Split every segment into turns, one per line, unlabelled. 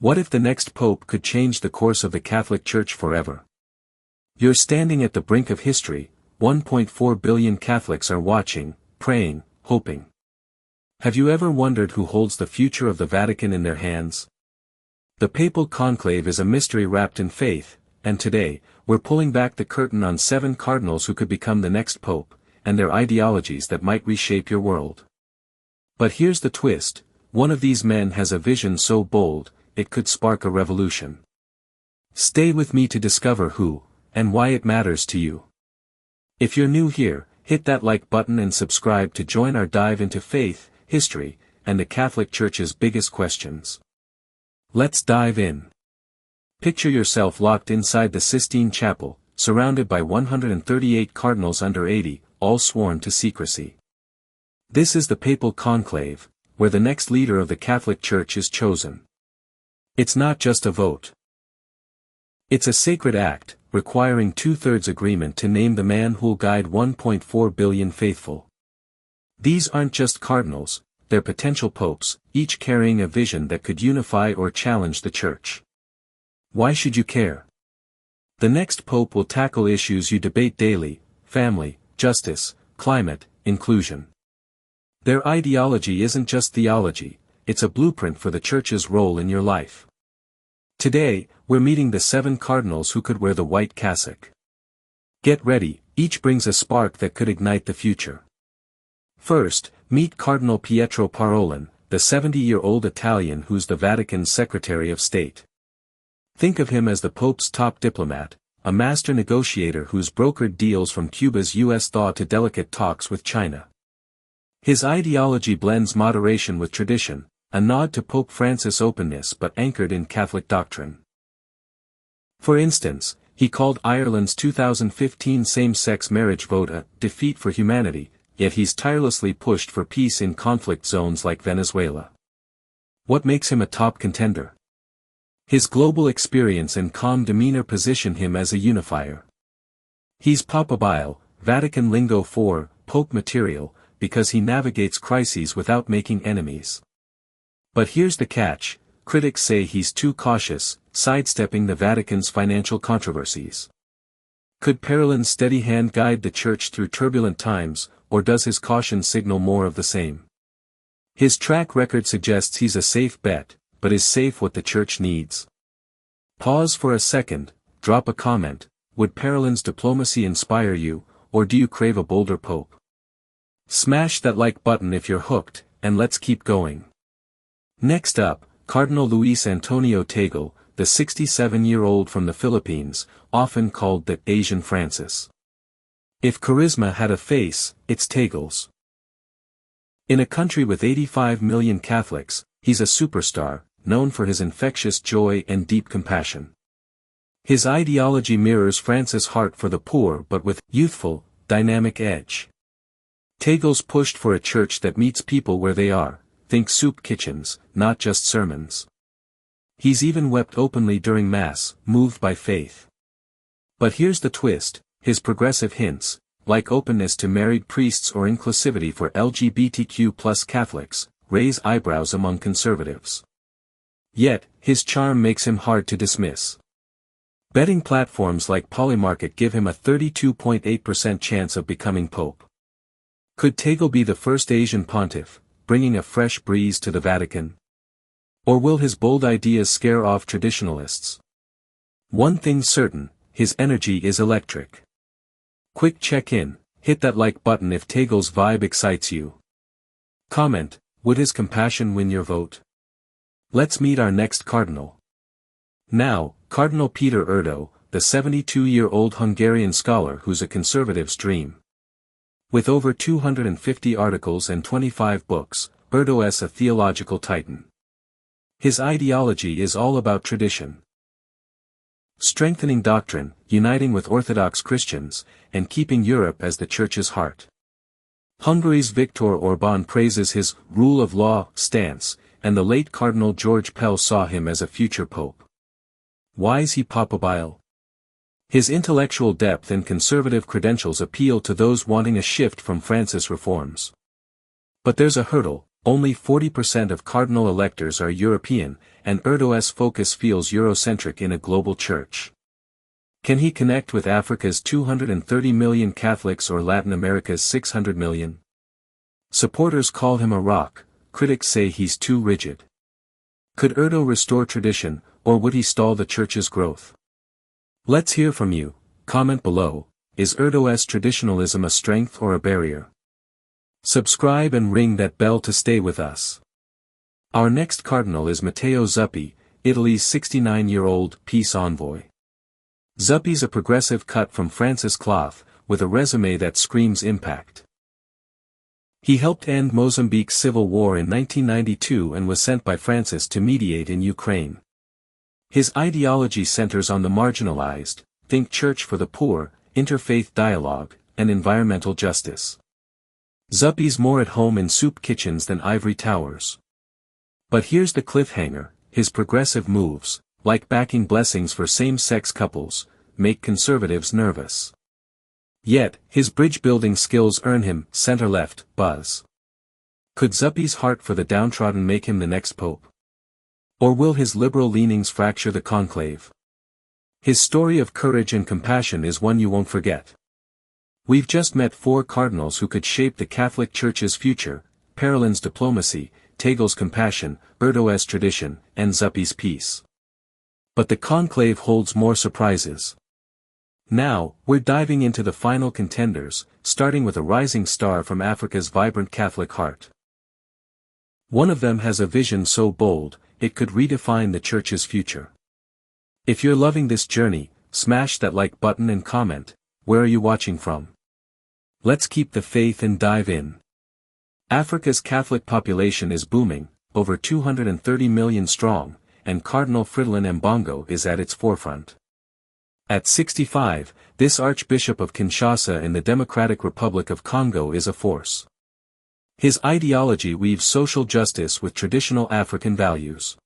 What if the next pope could change the course of the Catholic Church forever? You're standing at the brink of history. 1.4 billion Catholics are watching, praying, hoping. Have you ever wondered who holds the future of the Vatican in their hands? The papal conclave is a mystery wrapped in faith, and today, we're pulling back the curtain on 7 cardinals who could become the next pope, and their ideologies that might reshape your world. But here's the twist: one of these men has a vision so bold, it could spark a revolution. Stay with me to discover who, and why it matters to you. If you're new here, hit that like button and subscribe to join our dive into faith, history, and the Catholic Church's biggest questions. Let's dive in. Picture yourself locked inside the Sistine Chapel, surrounded by 138 cardinals under 80, all sworn to secrecy. This is the papal conclave, where the next leader of the Catholic Church is chosen. It's not just a vote. It's a sacred act, requiring 2/3 agreement to name the man who'll guide 1.4 billion faithful. These aren't just cardinals, they're potential popes, each carrying a vision that could unify or challenge the Church. Why should you care? The next pope will tackle issues you debate daily: family, justice, climate, inclusion. Their ideology isn't just theology, it's a blueprint for the Church's role in your life. Today, we're meeting the 7 cardinals who could wear the white cassock. Get ready, each brings a spark that could ignite the future. First, meet Cardinal Pietro Parolin, the 70-year-old Italian who's the Vatican's Secretary of State. Think of him as the Pope's top diplomat, a master negotiator who's brokered deals from Cuba's U.S. thaw to delicate talks with China. His ideology blends moderation with tradition, a nod to Pope Francis' openness but anchored in Catholic doctrine. For instance, he called Ireland's 2015 same-sex marriage vote a defeat for humanity, yet he's tirelessly pushed for peace in conflict zones like Venezuela. What makes him a top contender? His global experience and calm demeanor position him as a unifier. He's Papal, Vatican lingo for Pope material, because he navigates crises without making enemies. But here's the catch: critics say he's too cautious, sidestepping the Vatican's financial controversies. Could Parolin's steady hand guide the Church through turbulent times, or does his caution signal more of the same? His track record suggests he's a safe bet, but is safe what the Church needs? Pause for a second, drop a comment: would Parolin's diplomacy inspire you, or do you crave a bolder pope? Smash that like button if you're hooked, and let's keep going. Next up, Cardinal Luis Antonio Tagle, the 67-year-old from the Philippines, often called the Asian Francis. If charisma had a face, it's Tagle's. In a country with 85 million Catholics, he's a superstar, known for his infectious joy and deep compassion. His ideology mirrors Francis' heart for the poor but with youthful, dynamic edge. Tagle's pushed for a church that meets people where they are, think soup kitchens, not just sermons. He's even wept openly during Mass, moved by faith. But here's the twist: his progressive hints, like openness to married priests or inclusivity for LGBTQ+ Catholics, raise eyebrows among conservatives. Yet, his charm makes him hard to dismiss. Betting platforms like Polymarket give him a 32.8% chance of becoming pope. Could Tagle be the first Asian pontiff, bringing a fresh breeze to the Vatican? Or will his bold ideas scare off traditionalists? One thing's certain: his energy is electric. Quick check-in: hit that like button if Tagle's vibe excites you. Comment: would his compassion win your vote? Let's meet our next cardinal. Now, Cardinal Péter Erdő, the 72-year-old Hungarian scholar who's a conservative's dream. With over 250 articles and 25 books, Erdő is a theological titan. His ideology is all about tradition. Strengthening doctrine, uniting with Orthodox Christians, and keeping Europe as the Church's heart. Hungary's Viktor Orbán praises his rule of law stance, and the late Cardinal George Pell saw him as a future pope. Why is he Papal? His intellectual depth and conservative credentials appeal to those wanting a shift from Francis reforms. But there's a hurdle: Only 40% of cardinal electors are European, and Erdő's focus feels Eurocentric in a global church. Can he connect with Africa's 230 million Catholics or Latin America's 600 million? Supporters call him a rock, critics say he's too rigid. Could Erdő restore tradition, or would he stall the church's growth? Let's hear from you. Comment below. Is Erdő's traditionalism a strength or a barrier? Subscribe and ring that bell to stay with us. Our next cardinal is Matteo Zuppi, Italy's 69-year-old peace envoy. Zuppi's a progressive cut from Francis Cloth, with a resume that screams impact. He helped end Mozambique's civil war in 1992 and was sent by Francis to mediate in Ukraine. His ideology centers on the marginalized, think church for the poor, interfaith dialogue, and environmental justice. Zuppi's more at home in soup kitchens than ivory towers. But here's the cliffhanger: his progressive moves, like backing blessings for same-sex couples, make conservatives nervous. Yet, his bridge-building skills earn him center-left buzz. Could Zuppi's heart for the downtrodden make him the next pope? Or will his liberal leanings fracture the conclave? His story of courage and compassion is one you won't forget. We've just met 4 cardinals who could shape the Catholic Church's future: Parolin's diplomacy, Tagle's compassion, Erdő's tradition, and Zuppi's peace. But the conclave holds more surprises. Now, we're diving into the final contenders, starting with a rising star from Africa's vibrant Catholic heart. One of them has a vision so bold, it could redefine the Church's future. If you're loving this journey, smash that like button and comment. Where are you watching from? Let's keep the faith and dive in. Africa's Catholic population is booming, over 230 million strong, and Cardinal Fridolin Ambongo is at its forefront. At 65, this Archbishop of Kinshasa in the Democratic Republic of Congo is a force. His ideology weaves social justice with traditional African values.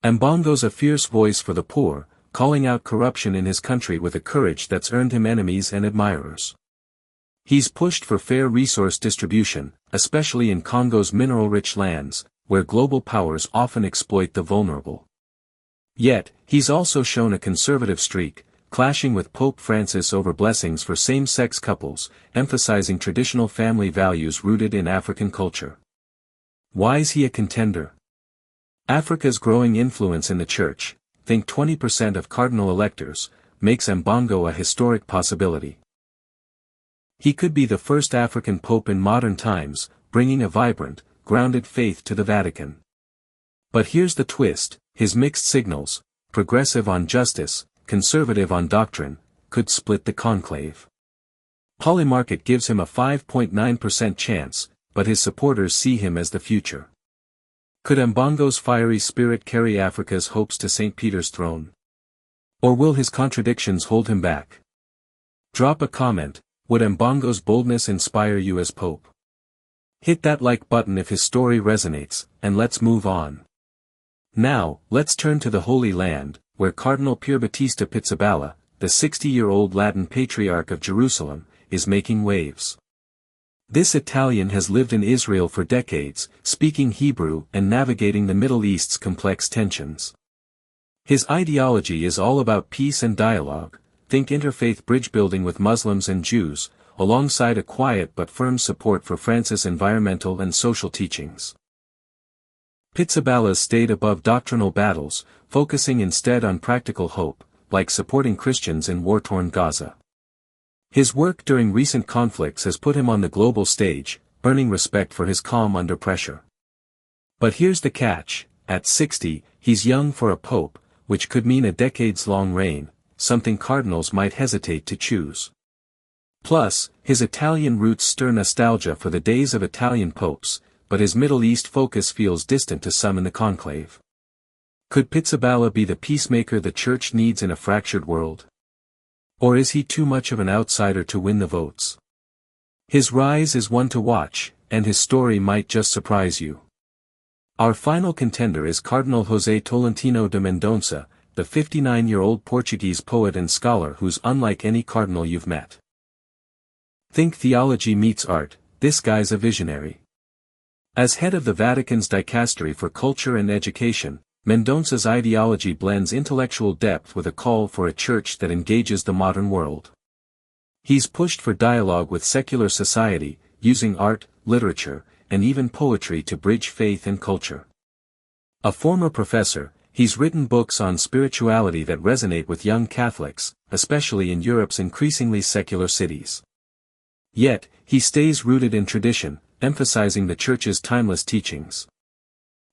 Ambongo's a fierce voice for the poor, calling out corruption in his country with a courage that's earned him enemies and admirers. He's pushed for fair resource distribution, especially in Congo's mineral-rich lands, where global powers often exploit the vulnerable. Yet, he's also shown a conservative streak, clashing with Pope Francis over blessings for same-sex couples, emphasizing traditional family values rooted in African culture. Why is he a contender? Africa's growing influence in the Church, think 20% of cardinal electors, makes Ambongo a historic possibility. He could be the first African pope in modern times, bringing a vibrant, grounded faith to the Vatican. But here's the twist: his mixed signals, progressive on justice, conservative on doctrine, could split the conclave. Polymarket gives him a 5.9% chance, but his supporters see him as the future. Could Ambongo's fiery spirit carry Africa's hopes to St. Peter's throne? Or will his contradictions hold him back? Drop a comment: would Ambongo's boldness inspire you as Pope? Hit that like button if his story resonates, and let's move on. Now, let's turn to the Holy Land, where Cardinal Pierbattista Pizzaballa, the 60-year-old Latin Patriarch of Jerusalem, is making waves. This Italian has lived in Israel for decades, speaking Hebrew and navigating the Middle East's complex tensions. His ideology is all about peace and dialogue, think interfaith bridge building with Muslims and Jews, alongside a quiet but firm support for Francis' environmental and social teachings. Pizzaballa stayed above doctrinal battles, focusing instead on practical hope, like supporting Christians in war-torn Gaza. His work during recent conflicts has put him on the global stage, earning respect for his calm under pressure. But here's the catch: at 60, he's young for a pope, which could mean a decades-long reign, something cardinals might hesitate to choose. Plus, his Italian roots stir nostalgia for the days of Italian popes, but his Middle East focus feels distant to some in the conclave. Could Pizzaballa be the peacemaker the Church needs in a fractured world? Or is he too much of an outsider to win the votes? His rise is one to watch, and his story might just surprise you. Our final contender is Cardinal José Tolentino de Mendonça, the 59-year-old Portuguese poet and scholar who's unlike any cardinal you've met. Think theology meets art, this guy's a visionary. As head of the Vatican's dicastery for culture and education, Mendonça's ideology blends intellectual depth with a call for a church that engages the modern world. He's pushed for dialogue with secular society, using art, literature, and even poetry to bridge faith and culture. A former professor, he's written books on spirituality that resonate with young Catholics, especially in Europe's increasingly secular cities. Yet, he stays rooted in tradition, emphasizing the Church's timeless teachings.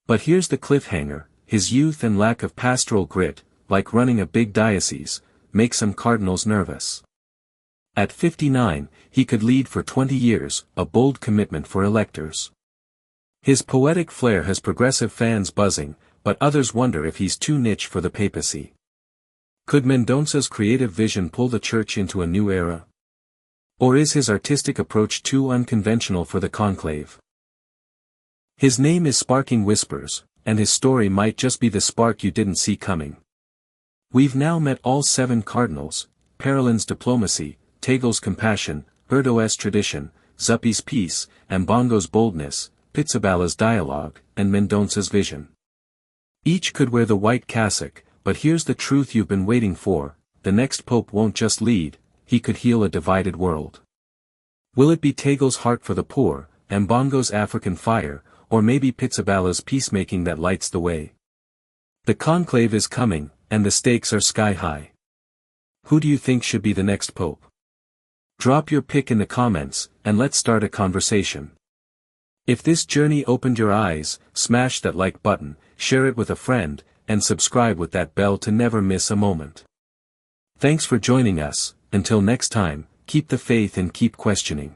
But here's the cliffhanger: his youth and lack of pastoral grit, like running a big diocese, make some cardinals nervous. At 59, he could lead for 20 years, a bold commitment for electors. His poetic flair has progressive fans buzzing, but others wonder if he's too niche for the papacy. Could Mendonça's creative vision pull the Church into a new era? Or is his artistic approach too unconventional for the conclave? His name is sparking whispers, and his story might just be the spark you didn't see coming. We've now met all 7 cardinals: Parolin's diplomacy, Tagle's compassion, Erdő's tradition, Zuppi's peace, Ambongo's boldness, Pizzaballa's dialogue, and Mendonça's vision. Each could wear the white cassock, but here's the truth you've been waiting for: the next pope won't just lead, he could heal a divided world. Will it be Tagle's heart for the poor, Ambongo's African fire, or maybe Pizzaballa's peacemaking that lights the way? The conclave is coming, and the stakes are sky high. Who do you think should be the next pope? Drop your pick in the comments, and let's start a conversation. If this journey opened your eyes, smash that like button, share it with a friend, and subscribe with that bell to never miss a moment. Thanks for joining us. Until next time, keep the faith and keep questioning.